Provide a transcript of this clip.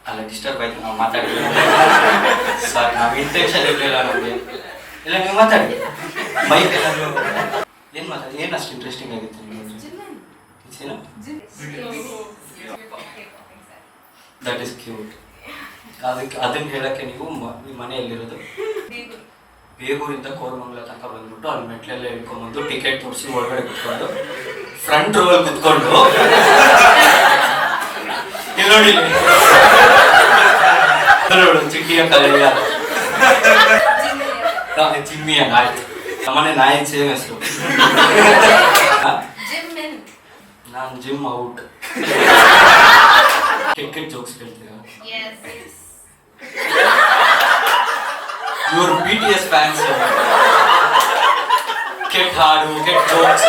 ಅಲ್ಲ ಡಿಸ್ಟರ್ಬ್ ಆಯ್ತು ನಾವು ಮಾತಾಡಿದ್ವಿ. ಸಾರಿ, ನಾವು ಇಂಟೆನ್ಷನ್ ಇರಲಿಲ್ಲ ನಮಗೆ. ಇಲ್ಲ ನೀವು ಮಾತಾಡಿ, ಮೈಕ್ ಏನಾದ್ರು ಏನು ಮಾತಾಡಿ, ಏನು ಅಷ್ಟು ಇಂಟ್ರೆಸ್ಟಿಂಗ್ ಆಗಿತ್ತು ನಿಮಗೆ? That is cute. ಅದನ್ನು ಹೇಳಕ್ಕೆ ನೀವು ನಿಮ್ಮ ಮನೆಯಲ್ಲಿರೋದು ಬೇಗೂರಿಂದ ಕೋರಮಂಗಲ ತನಕ ಬಂದ್ಬಿಟ್ಟು ಅಲ್ಲಿ ಮೆಟ್ಲೆಲ್ಲ ಇಟ್ಕೊಂಡ್ಬಂದು ಟಿಕೆಟ್ ತೋರಿಸಿ ಒಳಗಡೆ ಕುತ್ಕೊಂಡು ಫ್ರಂಟ್ ರೋಲ್ ಕುತ್ಕೊಂಡು ಇಲ್ಲಿ ನೋಡಿ ಚಿಟ್ಟಿಯ ಕಲೆಯ ಚಿಮ್ಮಿಯ ನಾಯಿ. ನಮ್ಮನೆ ನಾಯಿ ಸೇಮ್ ಹೆಸರು. ನಾನು ಜಿಮ್ ಔಟ್. ಕೆಟ್ಟ ಜೋಕ್ಸ್ ಕೇಳ್ತೀರಾ? ಇವರು BTS ಫ್ಯಾನ್ಸ್. ಕೆಟ್ಟ ಹಾಡು, ಕೆಟ್ಟ ಜೋಕ್ಸ್